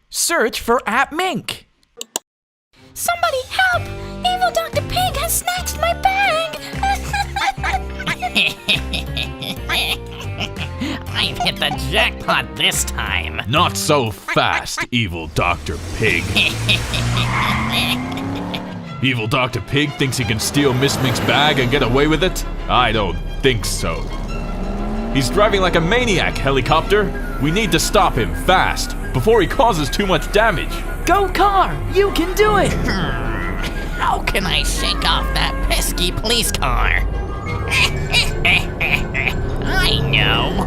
Search for Appmink. Somebody help! Evil Dr. Pig has snatched my bag! I've hit the jackpot this time. Not so fast, evil Dr. Pig. Evil Dr. Pig thinks he can steal Miss Mink's bag and get away with it? I don't think so. He's driving like a maniac, Helicopter. We need to stop him fast, before he causes too much damage. Go car! You can do it! How can I shake off that pesky police car? I know.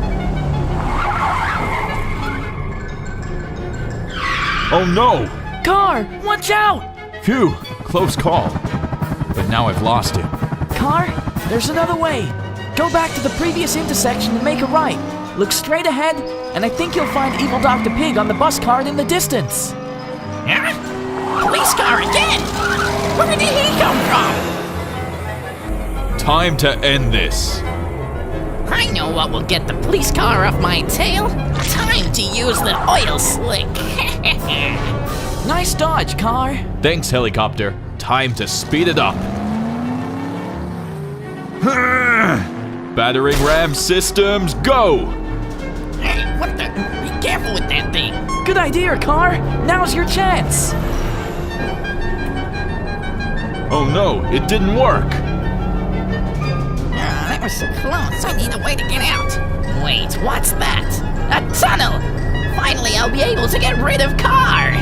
Oh no! Car, watch out! Phew, close call. But now I've lost him. Car, there's another way. Go back to the previous intersection and make a right. Look straight ahead, and I think you'll find Evil Dr. Pig on the bus card in the distance. Huh? Police car again? Where did he come from? Time to end this. I know what will get the police car off my tail. Time to use the oil slick. Nice dodge, Car. Thanks, Helicopter. Time to speed it up. Battering ram systems, go! Hey, what the? Be careful with that thing. Good idea, Car. Now's your chance. Oh no, it didn't work. That was so close. I need a way to get out. Wait, what's that? A tunnel! Finally, I'll be able to get rid of Car!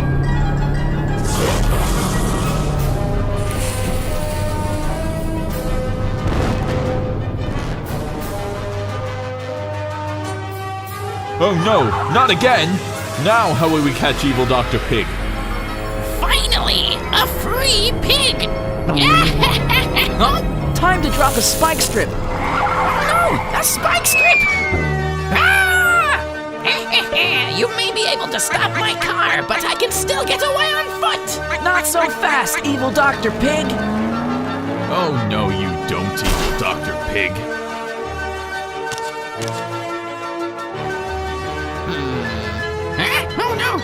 Oh no, not again! Now how will we catch evil Dr. Pig? Finally, a free pig! Oh, Time to drop a spike strip. no, a spike strip! Ah! You may be able to stop my car, but I can still get away on foot! Not so fast, Evil Dr. Pig. Oh no, you don't, evil Dr. Pig. Oh no!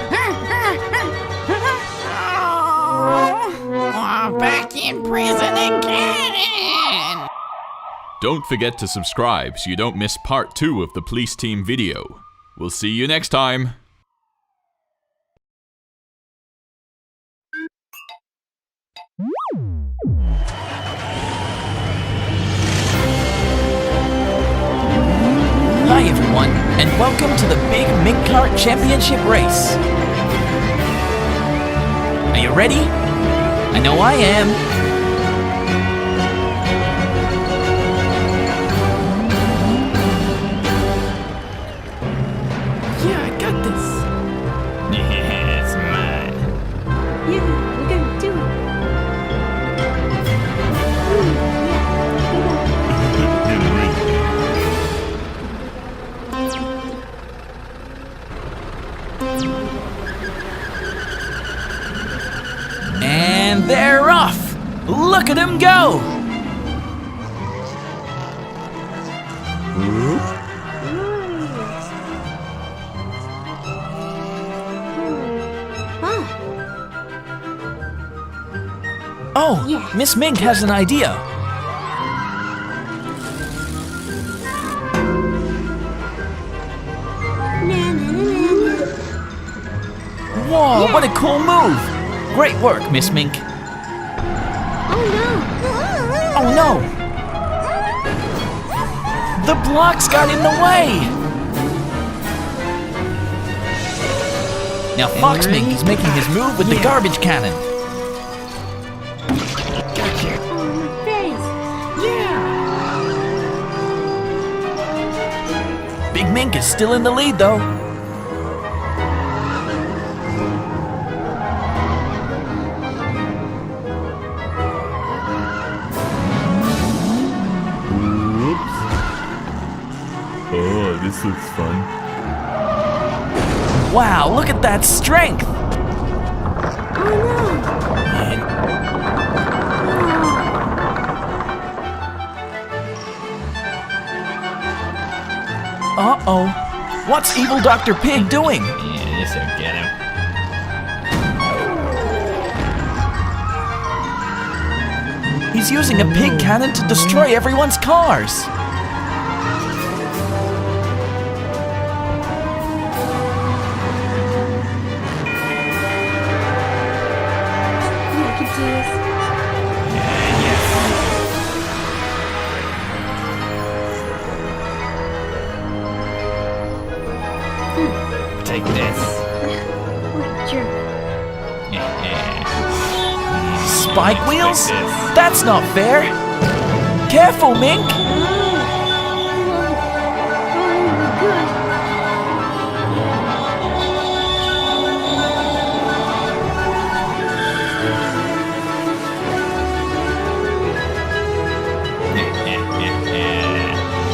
Oh, back in prison again! Don't forget to subscribe so you don't miss part 2 of the police team video. We'll see you next time. Hi everyone, and welcome to the Big Mink Cart Championship race. Are you ready? I know I am. Yeah, I got this. It's mine. Yeah, we're gonna do it. And they're off! Look at them go! Oh, Yeah. Miss Mink has an idea. Whoa, what a cool move! Great work, Miss Mink. Oh Oh no! The blocks got in the way! Now Fox Mink is making his move with the garbage cannon. no! Oh, my face! Big Mink is still in the lead though. Oh, this looks fun. Wow, look at that strength! Oh no! Uh-oh. What's Evil Dr. Pig doing? Yeah, this'll get him. He's using a pig cannon to destroy everyone's cars. Take this. What jerk. Spike wheels? That's not fair. Careful, Mink.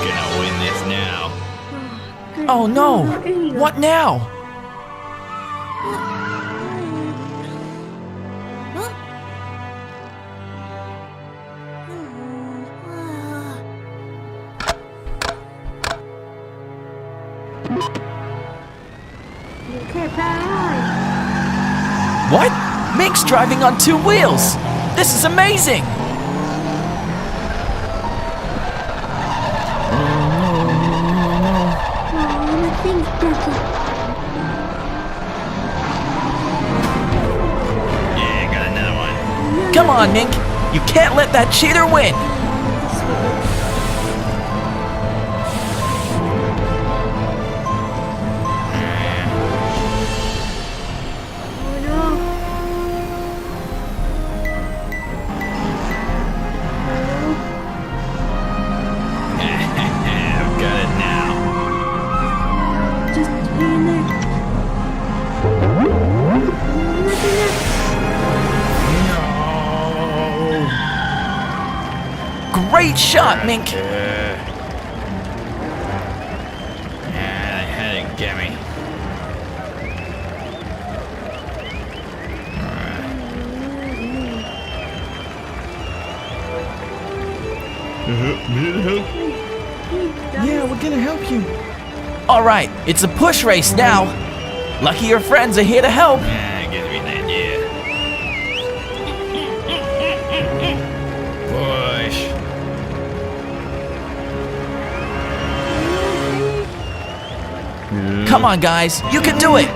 Gonna win this now. Oh no. What now? What? Mink's driving on 2 wheels! This is amazing! Yeah, got another one. Come on, Mink! You can't let that cheater win! I've got it now. Just hang in there. Great shot, Mink! They had to get me. Yeah, we're gonna help you. Alright, it's a push race now. Lucky your friends are here to help. Yeah, gives me an idea. Push. Come on, guys, you can do it! Yeah.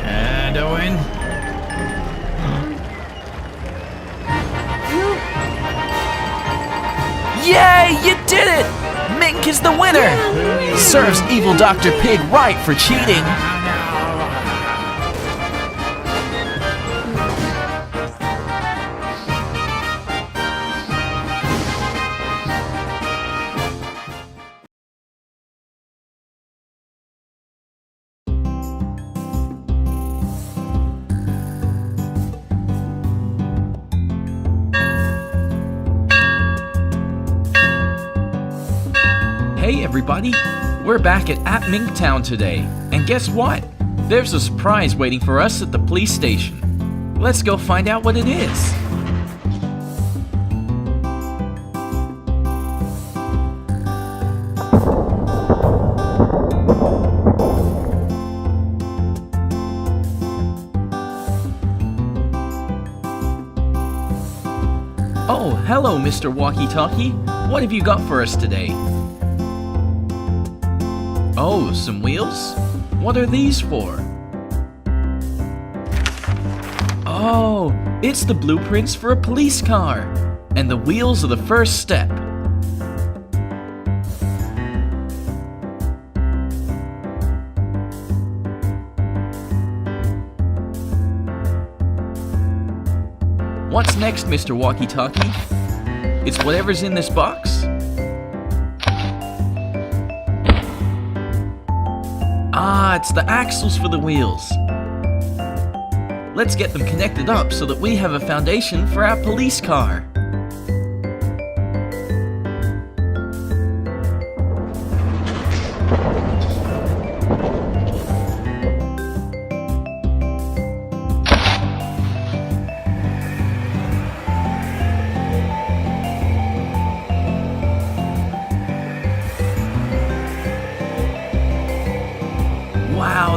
And a win. Yay, you did it! Mink is the winner! Serves evil Dr. Pig right for cheating. Hey everybody, we're back at Appmink Town today, and guess what? There's a surprise waiting for us at the police station. Let's go find out what it is. Oh, hello Mr. Walkie-Talkie. What have you got for us today? Oh, some wheels? What are these for? Oh, it's the blueprints for a police car. And the wheels are the first step. What's next, Mr. Walkie-Talkie? It's whatever's in this box? Ah, it's the axles for the wheels. Let's get them connected up so that we have a foundation for our police car.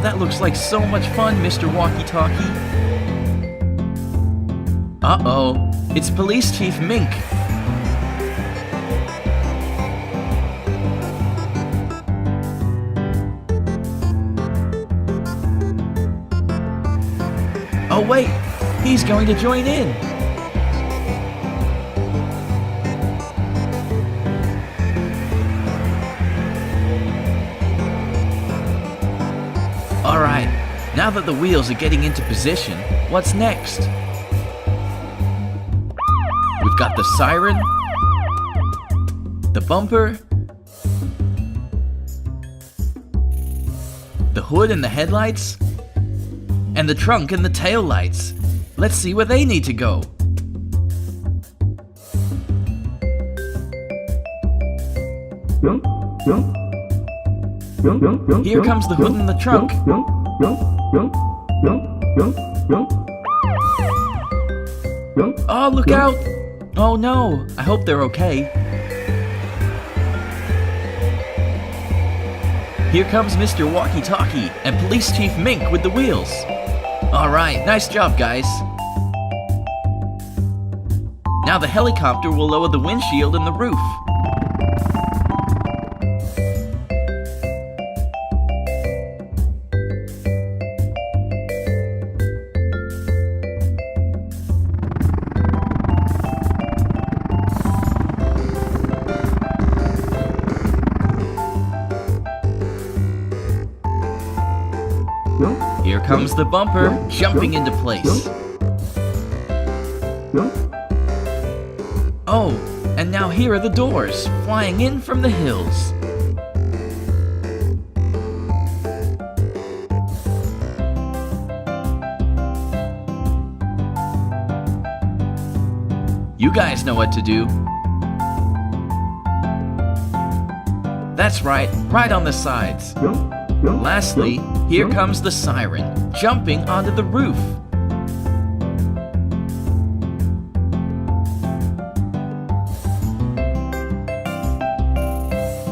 that looks like so much fun, Mr. Walkie-Talkie. Uh-oh, it's Police Chief Mink. Oh wait, he's going to join in. Alright, now that the wheels are getting into position, what's next? We've got the siren, the bumper, the hood and the headlights, and the trunk and the tail lights. Let's see where they need to go. Here comes the hood and the trunk. Oh, look out! Oh no, I hope they're okay. Here comes Mr. Walkie-Talkie and Police Chief Mink with the wheels. Alright, nice job, guys. Now the helicopter will lower the windshield and the roof. Here comes the bumper, jumping into place. Oh, and now here are the doors, flying in from the hills. You guys know what to do. That's right on the sides. Lastly, here comes the siren, jumping onto the roof.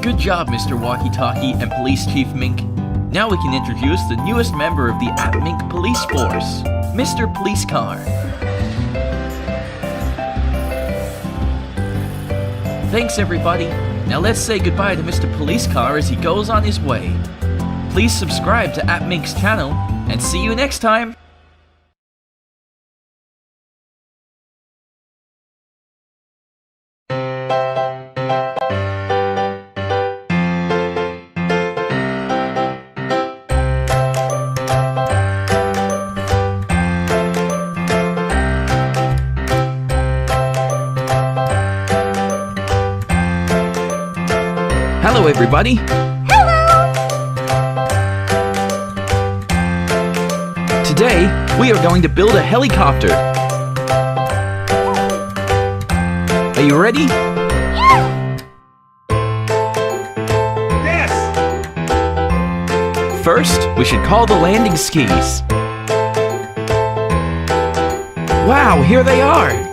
Good job, Mr. Walkie-Talkie and Police Chief Mink. Now we can introduce the newest member of the Appmink police force, Mr. Police Car. Thanks, everybody. Now let's say goodbye to Mr. Police Car as he goes on his way. Please subscribe to Appmink's channel, and see you next time! Hello, everybody! Today, we are going to build a helicopter. Are you ready? Yes! First, we should call the landing skis. Wow, here they are!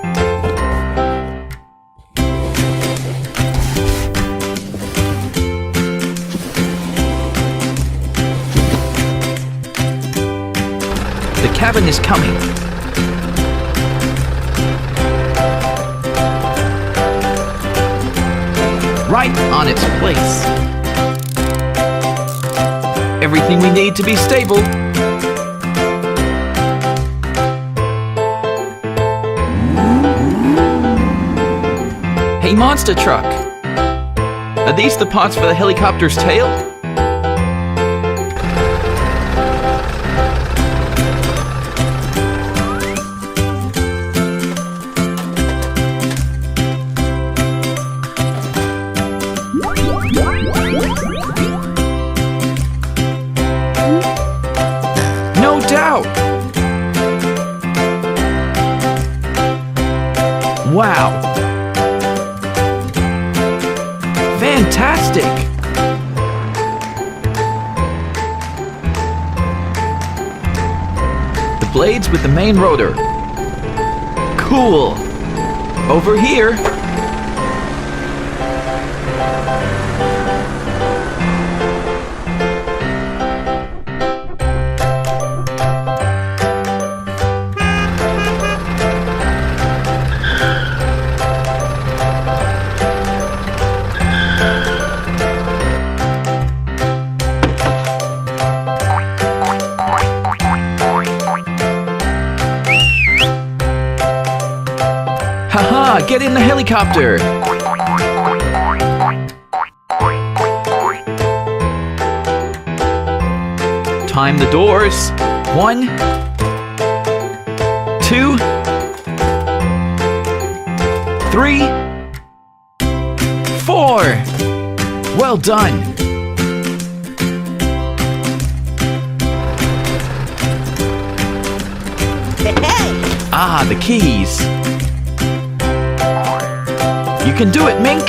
The cabin is coming. Right on its place. Everything we need to be stable. Hey, monster truck. Are these the parts for the helicopter's tail? No doubt! Wow! Fantastic! The blades with the main rotor. Cool! Over here! Haha, get in the helicopter! Time the doors. 1, 2, 3, 4. Well done. Ah, the keys. You can do it, Mink.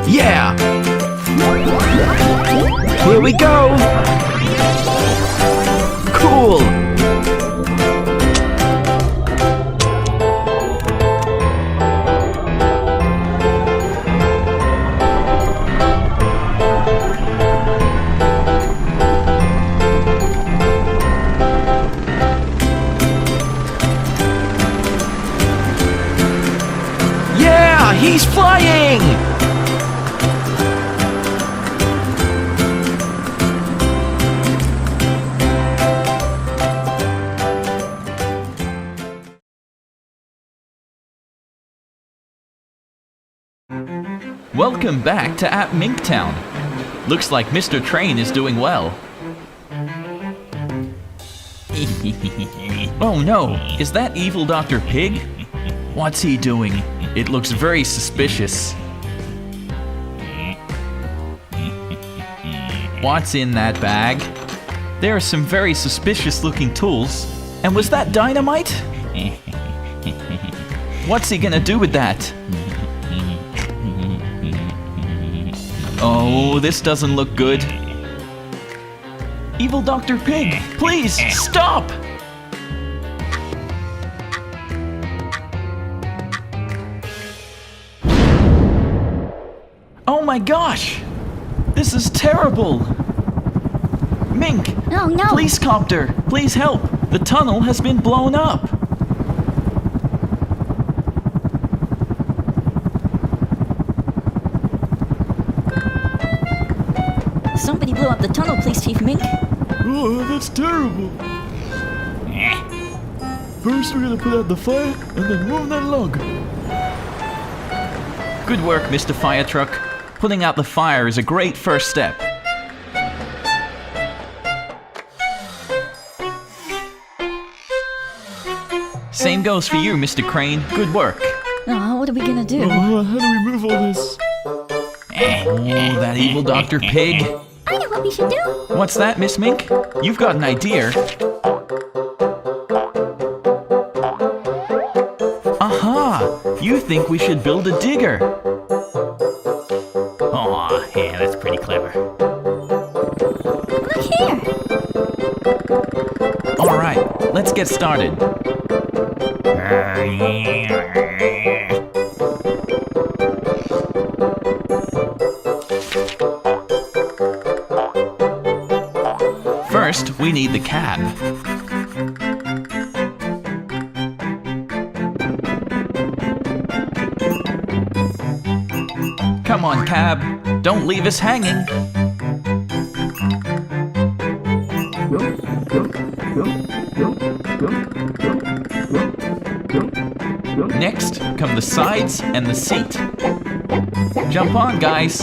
Yeah. Here we go. Cool. Yeah, he's flying. Welcome back to Appmink Town. Looks like Mr. Train is doing well. Oh no, is that evil Dr. Pig? What's he doing? It looks very suspicious. What's in that bag? There are some very suspicious looking tools. And was that dynamite? What's he gonna do with that? Oh, this doesn't look good. Evil Dr. Pig, please stop! Oh my gosh! This is terrible! Mink! Oh no! Police copter, please help! The tunnel has been blown up! Somebody blew up the tunnel, please, Chief Mink. Oh, that's terrible. First we're gonna put out the fire and then move that log. Good work, Mr. Fire Truck. Putting out the fire is a great first step. Same goes for you, Mr. Crane. Good work. Oh, what are we gonna do? How do we move all this? Oh, that evil Dr. Pig. I know what we should do. What's that, Miss Mink? You've got an idea. Aha! You think we should build a digger. Aw, yeah, that's pretty clever. Look here. Alright, let's get started. First, we need the cab. Come on, cab. Don't leave us hanging. Next, come the sides and the seat. Jump on, guys.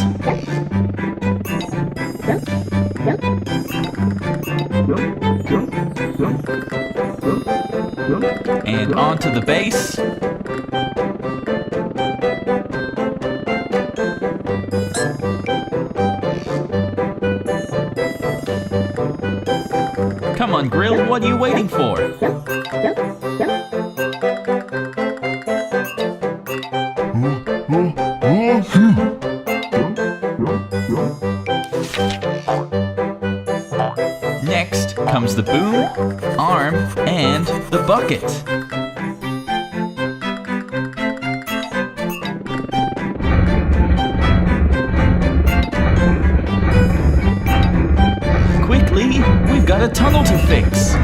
And onto the base. Come on, Grill, what are you waiting for? Next comes the boom, arm, and the bucket. Quickly, we've got a tunnel to fix.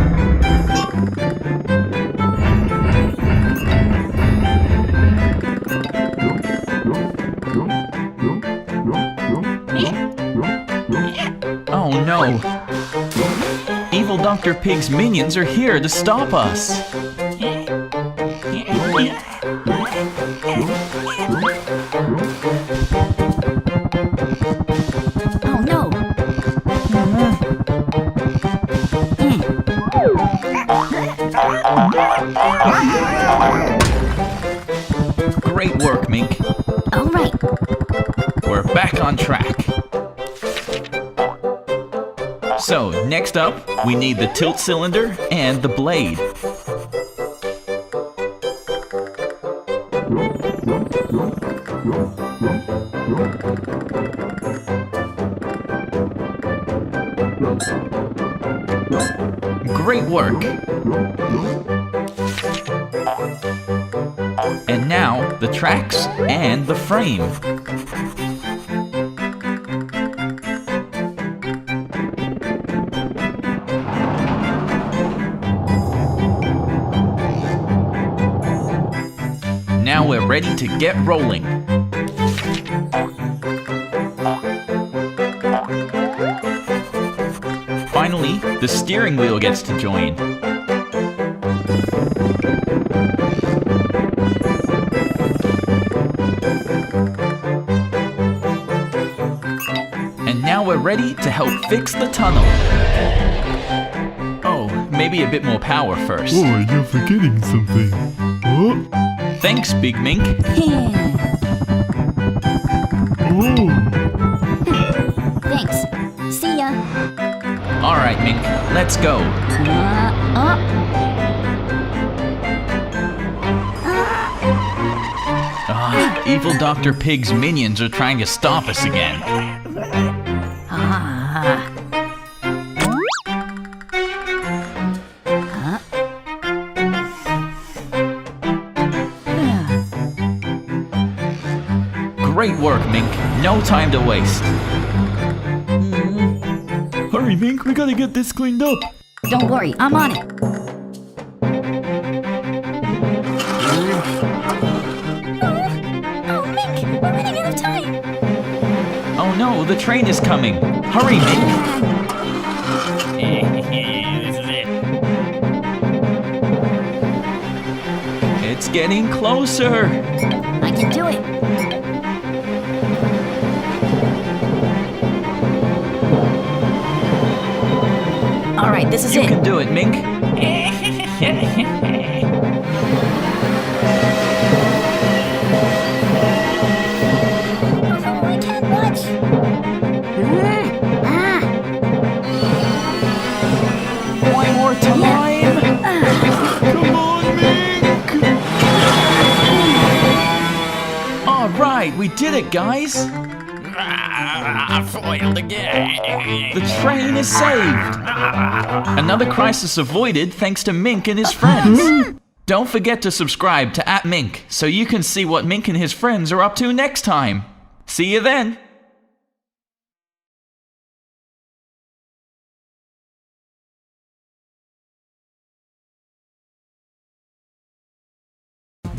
Oh no! Evil Dr. Pig's minions are here to stop us. Oh no! Great work, Mink. All right. We're back on track. So, next up, we need the tilt cylinder and the blade. Great work. And now, the tracks and the frame. Now we're ready to get rolling. Finally, the steering wheel gets to join. And now we're ready to help fix the tunnel. Oh, maybe a bit more power first. Oh, you're forgetting something. Oh, Thanks, Big Mink. oh. Thanks. See ya. All right, Mink, let's go. Evil Dr. Pig's minions are trying to stop us again. Great work, Mink. No time to waste. Hurry, Mink, we gotta get this cleaned up. Don't worry, I'm on it. Oh, Mink, we're running out of time. Oh no, the train is coming. Hurry, Mink. This is it. It's getting closer. I can do it. All right, this is You it. can do it, Mink. Oh, I can't watch. One more time. Come on, Mink! All right, we did it, guys. Foiled again. The train is saved. Another crisis avoided thanks to Mink and his friends. Don't forget to subscribe to Appmink so you can see what Mink and his friends are up to next time. See you then.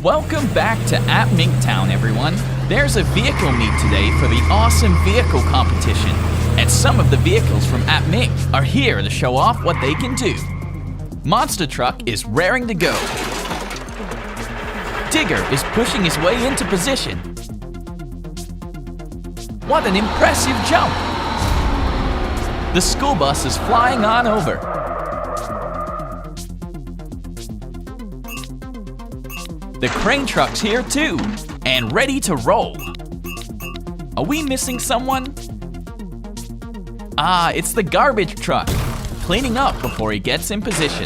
Welcome back to Appmink Town, everyone. There's a vehicle meet today for the awesome vehicle competition, and some of the vehicles from Appmink are here to show off what they can do. Monster Truck is raring to go. Digger is pushing his way into position. What an impressive jump! The school bus is flying on over. The crane truck's here too, and ready to roll. Are we missing someone? Ah, it's the garbage truck, cleaning up before he gets in position.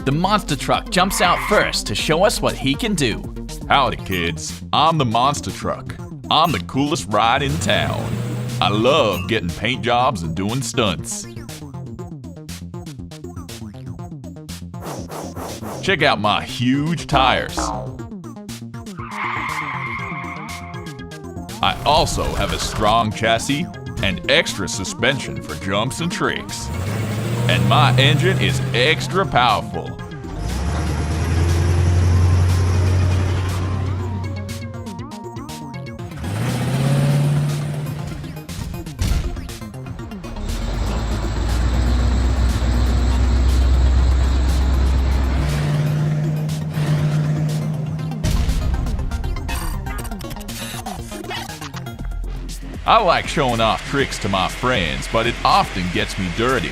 The monster truck jumps out first to show us what he can do. Howdy, kids. I'm the Monster Truck. I'm the coolest ride in town. I love getting paint jobs and doing stunts. Check out my huge tires. I also have a strong chassis and extra suspension for jumps and tricks. And my engine is extra powerful. I like showing off tricks to my friends, but it often gets me dirty.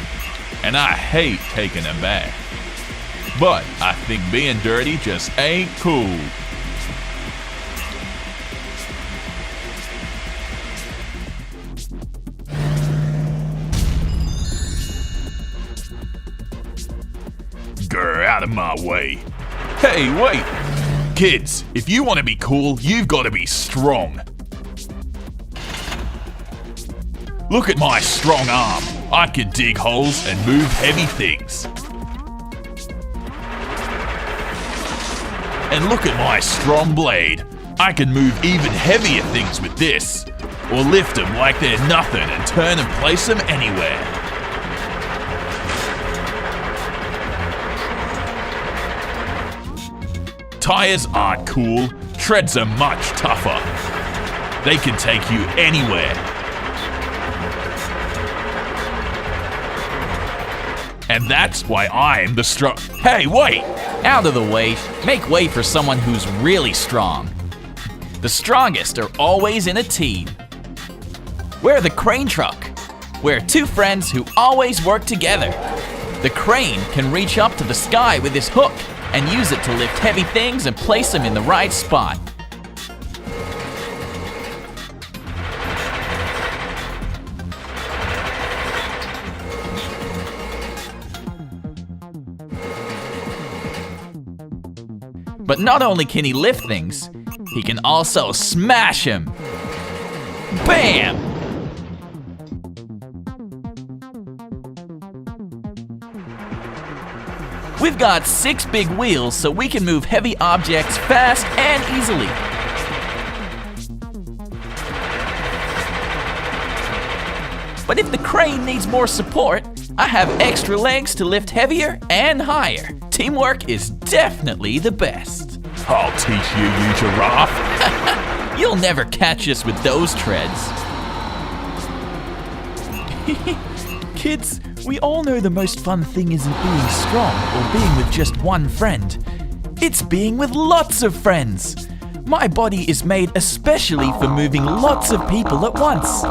And I hate taking a bath. But I think being dirty just ain't cool. Grr, out of my way. Hey, wait! Kids, if you want to be cool, you've got to be strong. Look at my strong arm. I can dig holes and move heavy things. And look at my strong blade. I can move even heavier things with this. Or lift them like they're nothing and turn and place them anywhere. Tires aren't cool. Treads are much tougher. They can take you anywhere. And that's why I'm the strong. Hey, wait! Out of the way. Make way for someone who's really strong. The strongest are always in a team. We're the crane truck. We're two friends who always work together. The crane can reach up to the sky with his hook and use it to lift heavy things and place them in the right spot. But not only can he lift things, he can also smash them. Bam! We've got 6 big wheels so we can move heavy objects fast and easily. But if the crane needs more support, I have extra legs to lift heavier and higher. Teamwork is definitely the best. I'll teach you, you giraffe. You'll never catch us with those treads. Kids, we all know the most fun thing isn't being strong or being with just one friend. It's being with lots of friends. My body is made especially for moving lots of people at once.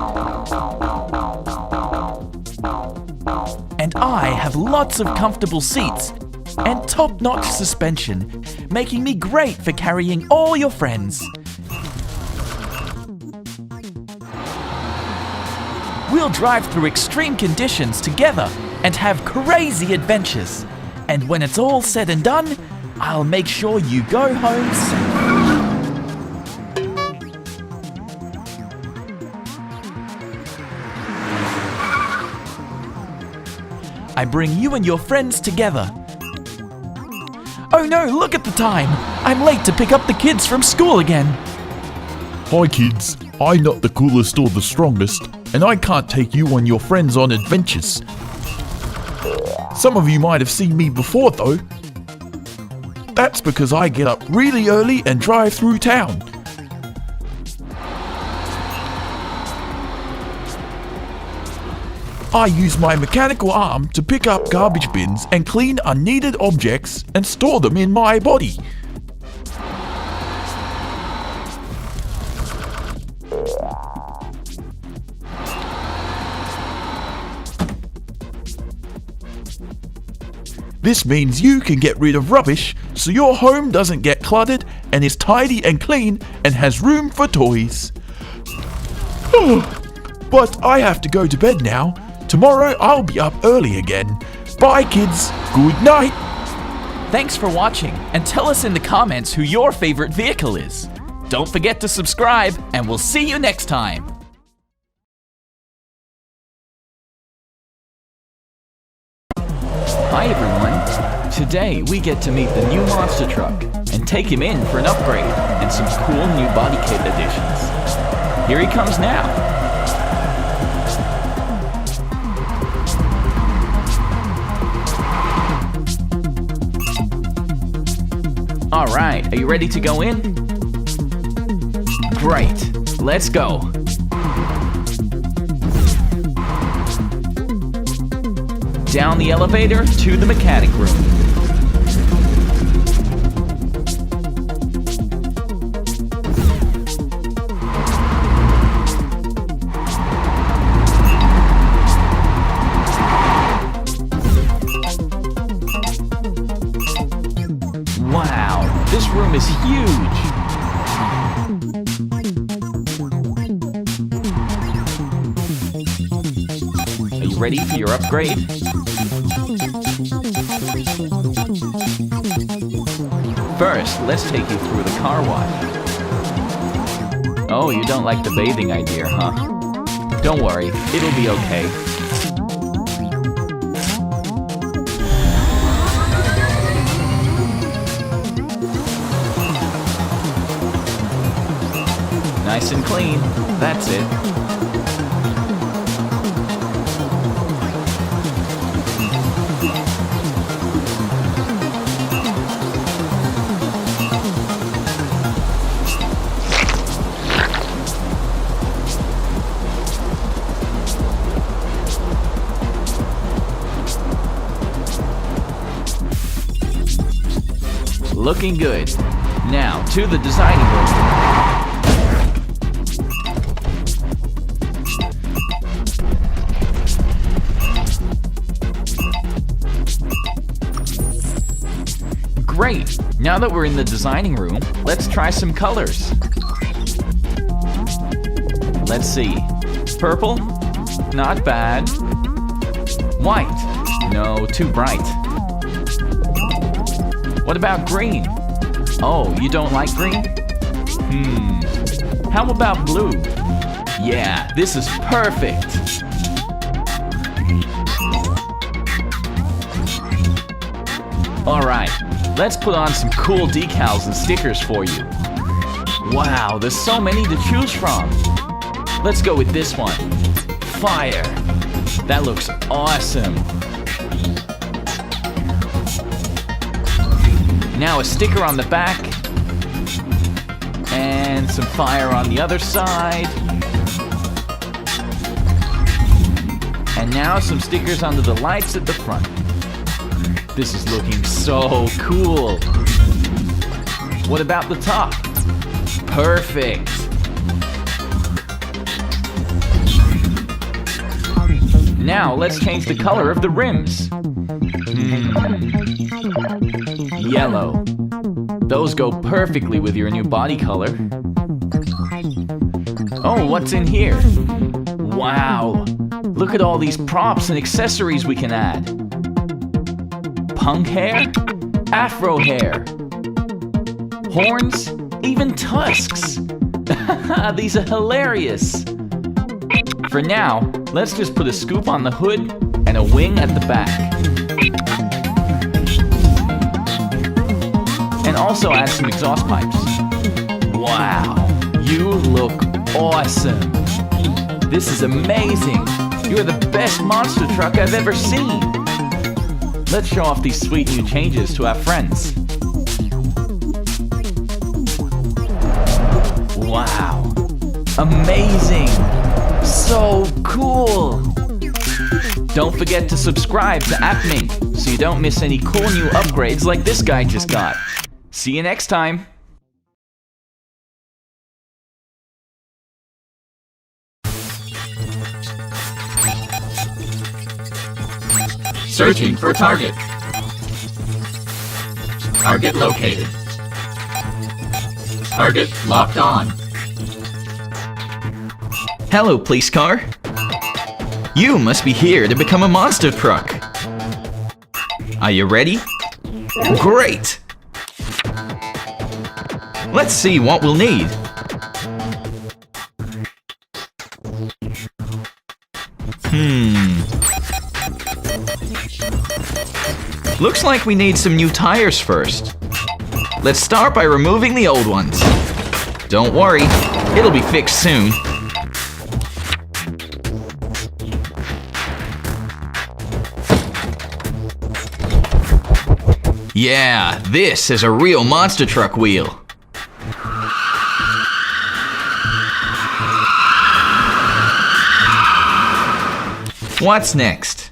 And I have lots of comfortable seats and top-notch suspension, making me great for carrying all your friends. We'll drive through extreme conditions together and have crazy adventures. And when it's all said and done, I'll make sure you go home safe. I bring you and your friends together. Oh no, look at the time! I'm late to pick up the kids from school again. Hi kids, I'm not the coolest or the strongest, and I can't take you and your friends on adventures. Some of you might have seen me before though. That's because I get up really early and drive through town. I use my mechanical arm to pick up garbage bins and clean unneeded objects and store them in my body. This means you can get rid of rubbish so your home doesn't get cluttered and is tidy and clean and has room for toys. But I have to go to bed now. Tomorrow I'll be up early again. Bye kids, good night. Thanks for watching, and tell us in the comments who your favorite vehicle is. Don't forget to subscribe, and we'll see you next time. Hi everyone. Today we get to meet the new monster truck and take him in for an upgrade and some cool new body kit additions. Here he comes now. Alright, are you ready to go in? Great, let's go. Down the elevator to the mechanic room. huge. Are you ready for your upgrade? First, let's take you through the car wash. Oh, you don't like the bathing idea, huh? Don't worry, it'll be okay. Nice and clean. That's it. Looking good. Now, to the designing room. Great! Now that we're in the designing room, let's try some colors. Let's see. Purple? Not bad. White? No, too bright. What about green? Oh, you don't like green? How about blue? Yeah, this is perfect. Alright, let's put on some cool decals and stickers for you. Wow, there's so many to choose from. Let's go with this one. Fire. That looks awesome. Now a sticker on the back, and some fire on the other side. And now some stickers under the lights at the front. This is looking so cool. What about the top? Perfect. Now let's change the color of the rims. Yellow. Those go perfectly with your new body color. Oh, what's in here? Wow! Look at all these props and accessories we can add. Punk hair? Afro hair. Horns? Even tusks! These are hilarious! For now, let's just put a scoop on the hood and a wing at the back. And also add some exhaust pipes. Wow, you look awesome. This is amazing. You're the best monster truck I've ever seen. Let's show off these sweet new changes to our friends. Wow, amazing. So cool. Don't forget to subscribe to Appmink so you don't miss any cool new upgrades like this guy just got. See you next time! Searching for target. Target located. Target locked on. Hello, police car. You must be here to become a monster truck. Are you ready? Great! Let's see what we'll need. Looks like we need some new tires first. Let's start by removing the old ones. Don't worry, it'll be fixed soon. Yeah, this is a real monster truck wheel. What's next?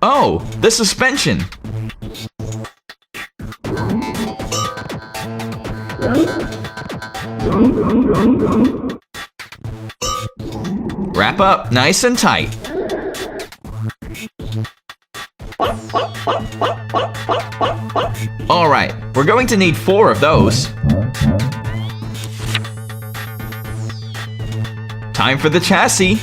Oh, the suspension. Wrap up nice and tight. Alright, we're going to need 4 of those. Time for the chassis.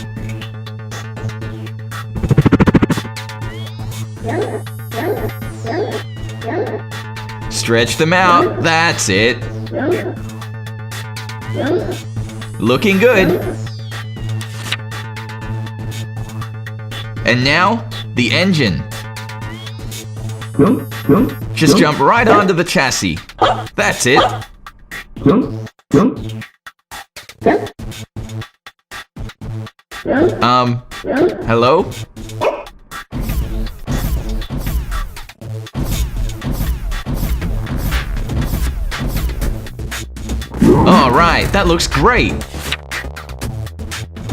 Stretch them out. That's it. Looking good. And now, the engine. Just jump right onto the chassis. That's it. Hello? All right, that looks great.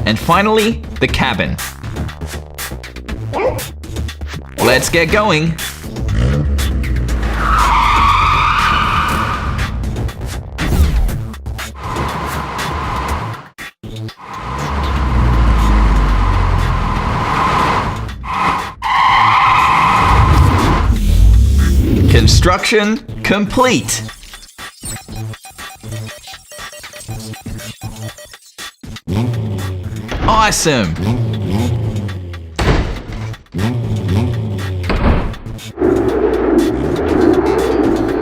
And finally, the cabin. Let's get going. Construction complete. Awesome.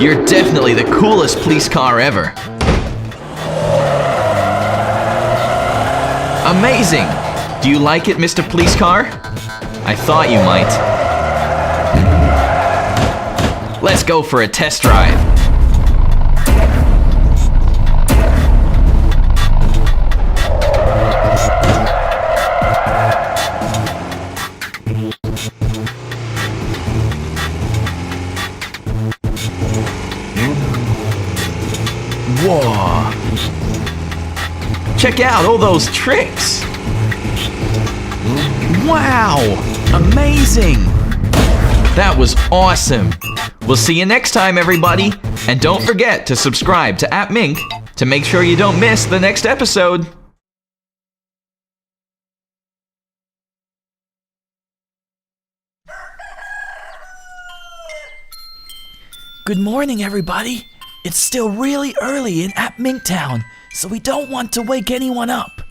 You're definitely the coolest police car ever. Amazing. Do you like it, Mr. Police Car? I thought you might. Let's go for a test drive. Whoa. Check out all those tricks. Wow, amazing. That was awesome. We'll see you next time, everybody. And don't forget to subscribe to Appmink to make sure you don't miss the next episode. Good morning, everybody. It's still really early in Appmink Town, so we don't want to wake anyone up.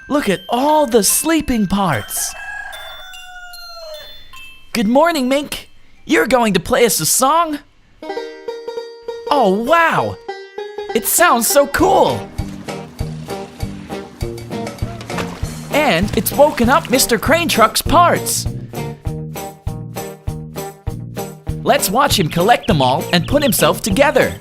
Look at all the sleeping parts. Good morning, Mink. You're going to play us a song? Oh, wow. It sounds so cool. And it's woken up Mr. Crane Truck's parts. Let's watch him collect them all and put himself together.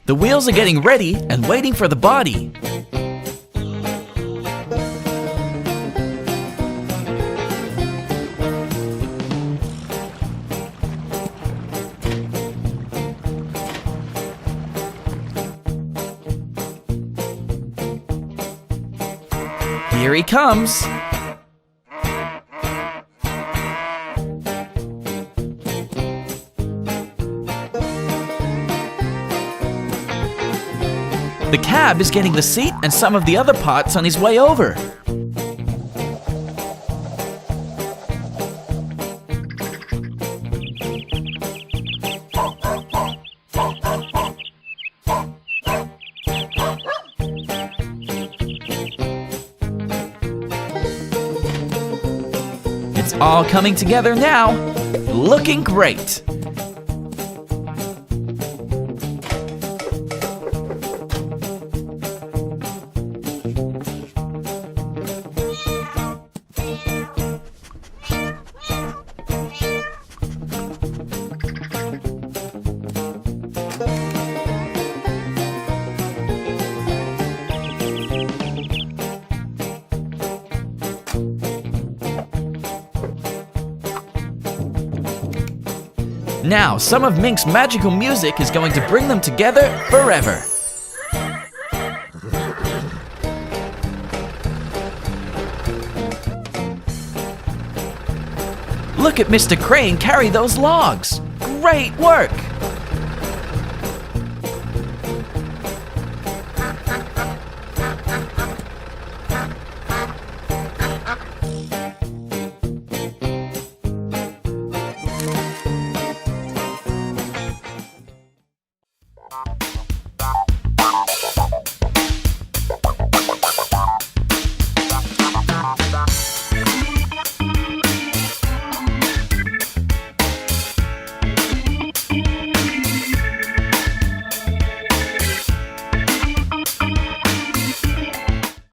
The wheels are getting ready and waiting for the body. Here he comes. The cab is getting the seat and some of the other parts on his way over. It's all coming together now. Looking great. Now, some of Mink's magical music is going to bring them together forever. Look at Mr. Crane carry those logs. Great work!